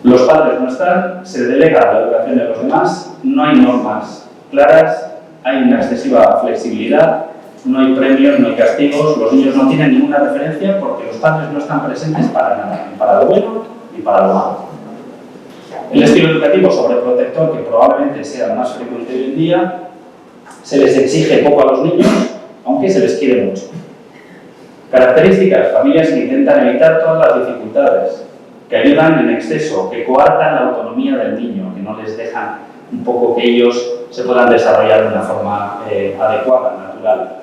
Los padres no están, se delega la educación de los demás, no hay normas claras, hay una excesiva flexibilidad, no hay premios, no hay castigos, los niños no tienen ninguna referencia porque los padres no están presentes para nada, ni para lo bueno ni para lo malo. El estilo educativo sobreprotector, que probablemente sea el más frecuente hoy en día, se les exige poco a los niños, aunque se les quiere mucho. Características: familias que intentan evitar todas las dificultades, que ayudan en exceso, que coartan la autonomía del niño, que no les dejan un poco que ellos se puedan desarrollar de una forma adecuada, natural.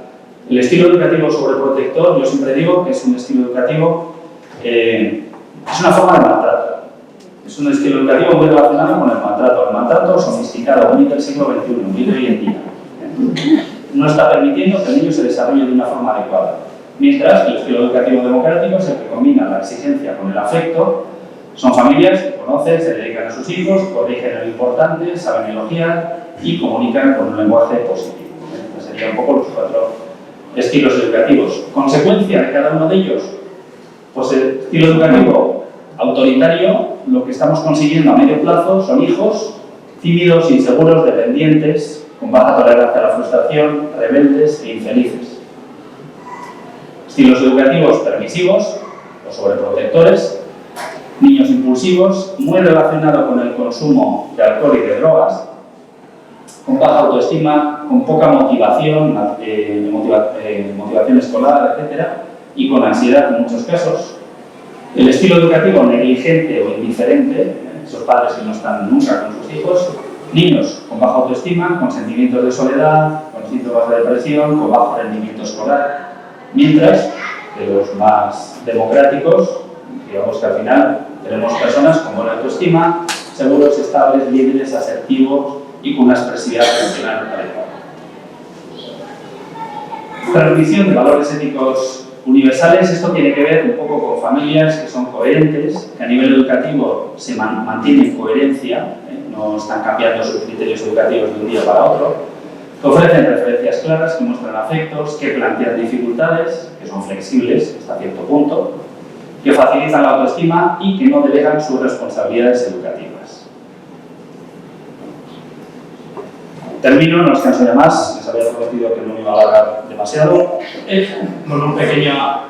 El estilo educativo sobreprotector, yo siempre digo que es un estilo educativo, es una forma de maltrato. Es un estilo educativo muy relacionado con el maltrato sofisticado, muy del siglo XXI, muy de hoy en día. No está permitiendo que el niño se desarrolle de una forma adecuada. Mientras que el estilo educativo democrático es el que combina la exigencia con el afecto. Son familias que conocen, se dedican a sus hijos, corrigen lo importante, saben elogiar y comunican con un lenguaje positivo. Estos serían un poco los 4 estilos educativos. ¿Consecuencia de cada uno de ellos? Pues el estilo educativo autoritario, lo que estamos consiguiendo a medio plazo son hijos tímidos, inseguros, dependientes, con baja tolerancia a la frustración, rebeldes e infelices. Estilos educativos permisivos o sobreprotectores, niños impulsivos, muy relacionado con el consumo de alcohol y de drogas, con baja autoestima, con poca motivación, motivación escolar, etc., y con ansiedad en muchos casos. El estilo educativo negligente o indiferente, esos padres que no están nunca con sus hijos, niños con baja autoestima, con sentimientos de soledad, con síntomas de depresión, con bajo rendimiento escolar, mientras que los más democráticos, digamos que al final tenemos personas con buena autoestima, seguros, estables, líderes, asertivos y con una expresividad funcional adecuada. Transmisión de valores éticos universales. Esto tiene que ver un poco con familias que son coherentes, que a nivel educativo se mantienen coherencia, no están cambiando sus criterios educativos de un día para otro, que ofrecen referencias claras, que muestran afectos, que plantean dificultades, que son flexibles hasta cierto punto, que facilitan la autoestima y que no delegan sus responsabilidades educativas. Termino, no descanso de más, les había prometido que no me iba a alargar demasiado, con un pequeño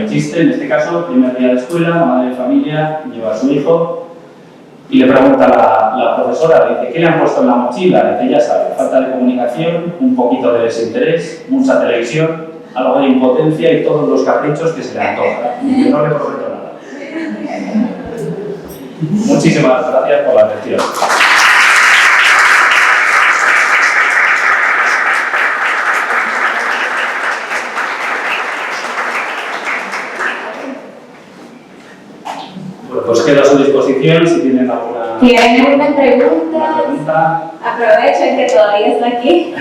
chiste. En este caso, primer día de escuela, madre de familia lleva a su hijo y le pregunta a la profesora, dice, ¿qué le han puesto en la mochila? Dice, ya sabe, falta de comunicación, un poquito de desinterés, mucha televisión, algo de impotencia y todos los caprichos que se le antojan. Yo no le prometo nada. Muchísimas gracias por la atención. Bueno, pues quedo a su disposición si tienen alguna pregunta. Aprovechen que todavía está aquí.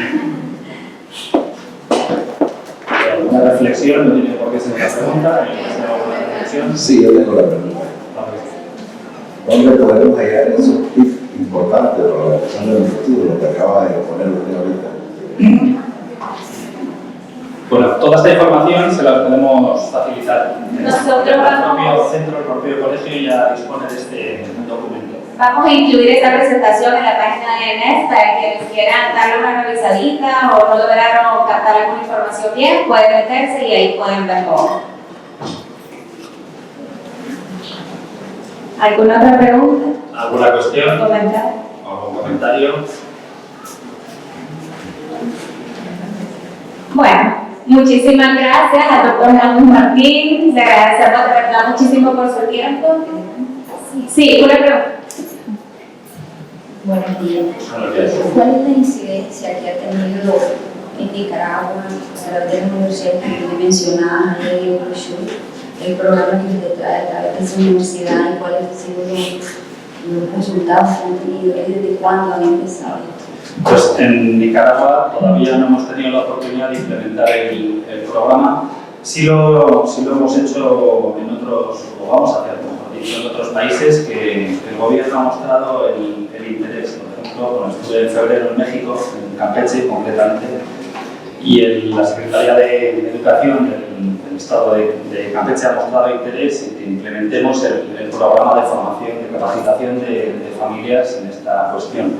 Alguna reflexión, no tiene por qué ser una pregunta. cuestión? Sí, yo tengo la pregunta. ¿Dónde podemos hallar esos tips importantes para la persona del futuro, lo que acaba de poner usted ahorita? Bueno, toda esta información se la podemos facilitar. Nosotros el vamos- propio centro, el propio colegio ya dispone de este documento. Vamos a incluir esta presentación en la página de ENES para quienes quieran darle una revisadita o no lograron captar alguna información bien, pueden meterse y ahí pueden ver todo. ¿Alguna otra pregunta? ¿Alguna cuestión? ¿Comentario? ¿Algún comentario? Bueno, muchísimas gracias al doctor Jesús Martín, le agradecemos de verdad muchísimo por su tiempo. Sí, una pregunta. Buenos días. Buenos días. ¿Cuál es la incidencia que ha tenido en Nicaragua a través de las universidades que mencionadas ahí en el programa que usted trae a través de esa universidad y cuáles han sido los resultados que han tenido y desde cuándo han empezado? Pues en Nicaragua todavía no hemos tenido la oportunidad de implementar el programa. Sí lo hemos hecho en otros, o vamos a hacer, mejor dicho, en otros países que el gobierno ha mostrado el interés. Por ejemplo, cuando estuve en febrero en México, en Campeche concretamente, y la Secretaría de Educación del Estado de Campeche ha mostrado interés en que implementemos el programa de formación, de capacitación de familias en esta cuestión.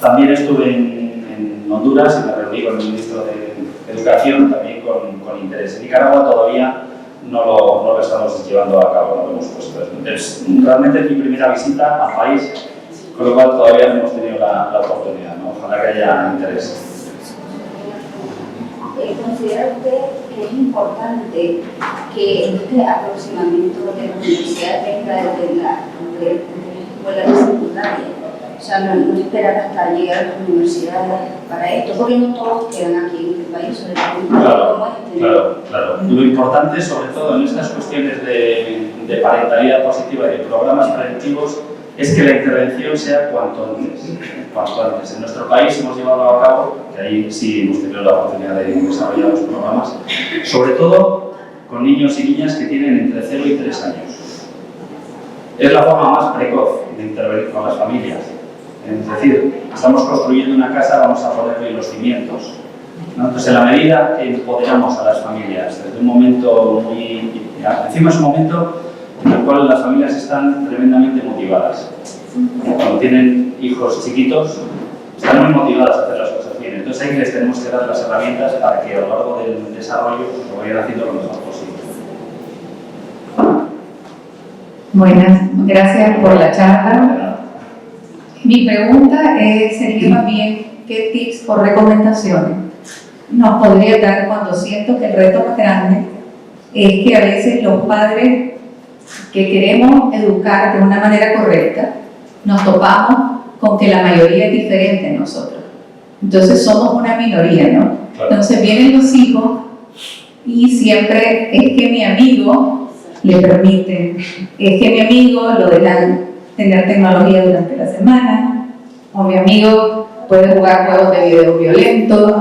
También estuve en Honduras y me reuní con el ministro de Educación, también con interés. En Nicaragua todavía no lo estamos llevando a cabo, no lo hemos puesto. Es realmente mi primera visita al país, con lo cual todavía no hemos tenido la oportunidad, ¿no? Ojalá que haya interés. ¿Considera usted que es importante que este aproximamiento de la universidad venga desde la escuela de secundaria? O sea, no esperar hasta llegar a las universidades para esto, porque no todos quedan aquí en este país, sobre todo Claro. Lo importante, sobre todo en estas cuestiones de parentalidad positiva y de programas preventivos, es que la intervención sea cuanto antes. En nuestro país hemos llevado a cabo, que ahí sí hemos tenido la oportunidad de desarrollar los programas, sobre todo con niños y niñas que tienen entre 0 y 3 años. Es la forma más precoz de intervenir con las familias. Es decir, estamos construyendo una casa, vamos a ponerle los cimientos, ¿no? Entonces, en la medida que empoderamos a las familias, desde un momento encima es un momento en el cual las familias están tremendamente motivadas. Cuando tienen hijos chiquitos, están muy motivadas a hacer las cosas bien. Entonces, ahí les tenemos que dar las herramientas para que a lo largo del desarrollo lo vayan haciendo lo mejor posible. Buenas, gracias por la charla. Mi pregunta sería más bien, ¿qué tips o recomendaciones nos podría dar cuando siento que el reto más grande es que a veces los padres que queremos educar de una manera correcta nos topamos con que la mayoría es diferente en nosotros? Entonces somos una minoría, ¿no? Claro. Entonces vienen los hijos y siempre es que mi amigo le permite, es que mi amigo lo dejan tener tecnología durante la semana, o mi amigo puede jugar juegos de video violentos,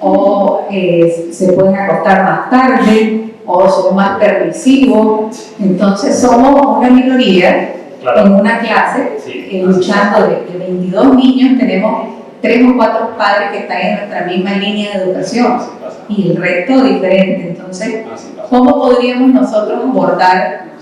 o se pueden acostar más tarde, o son más permisivos. Entonces somos una minoría en una clase, luchando de 22 niños, tenemos 3 o 4 padres que están en nuestra misma línea de educación y el resto diferente. Entonces, ¿cómo podríamos nosotros abordar?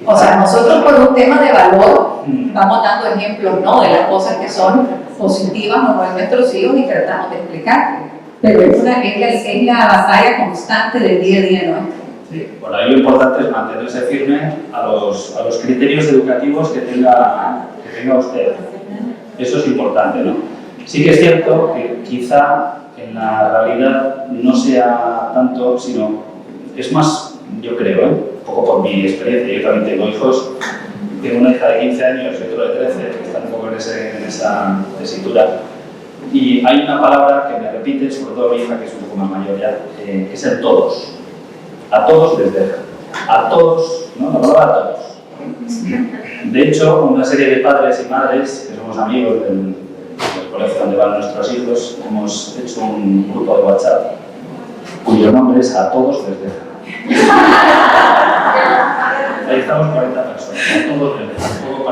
O sea, nosotros por un tema de valor vamos dando ejemplos, ¿no?, de las cosas que son positivas o no en nuestros hijos y tratamos de explicar. Pero es la batalla constante del día a día nuestro. Sí. Bueno, ahí lo importante es mantenerse firme a los criterios educativos que tenga usted. Eso es importante, ¿no? Sí que es cierto que quizá en la realidad no sea tanto, sino es más, yo creo, un poco por mi experiencia, yo también tengo hijos, tengo una hija de 15 años y otro de 13, que están un poco en esa tesitura. Y hay una palabra que me repite, sobre todo mi hija, que es un poco más mayor ya, que es el todos. A todos les deja. A todos, ¿no? La palabra a todos. De hecho, una serie de padres y madres, que somos amigos del colegio donde van nuestros hijos, hemos hecho un grupo de WhatsApp cuyo nombre es A todos les deja. ahí estamos 40 personas, ¿no? Todos bebés, un poco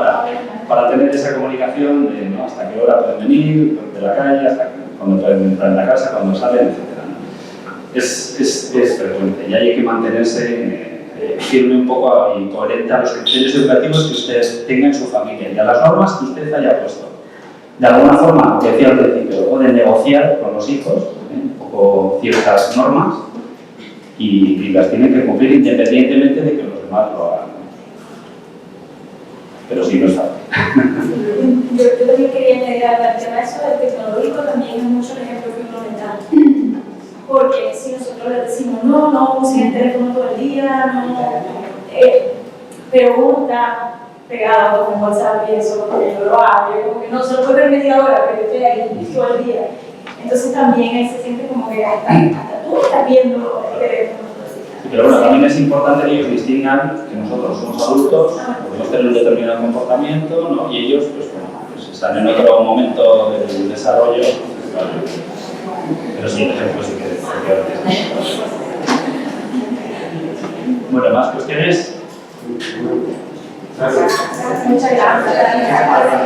para tener esa comunicación de, ¿no?, hasta qué hora pueden venir de la calle, hasta cuándo pueden entrar en la casa, cuándo salen, etc. Es frecuente y hay que mantenerse firme un poco y coherente a los criterios educativos que usted tenga en su familia y a las normas que usted haya puesto. De alguna forma, que decía al principio, o de negociar con los hijos un poco ciertas normas y las tienen que cumplir independientemente de que los demás lo hagan. Pero sí, no es fácil. Yo también quería añadir al tema de eso del tecnológico, también es mucho el ejemplo fundamental. Porque si nosotros les decimos, no usen el teléfono todo el día, pero uno está pegado con WhatsApp y eso, porque yo lo hago, yo como que no, solo puedo ver media hora, pero yo estoy ahí todo el día. Entonces también él se siente como que hasta tú estás viendo el teléfono. Pero bueno, también es importante que ellos distingan que nosotros somos adultos, podemos tener un determinado comportamiento, ¿no? Y ellos pues están en otro momento del desarrollo. Pero sí, el ejemplo sí que bueno, ¿más cuestiones? Muchas gracias.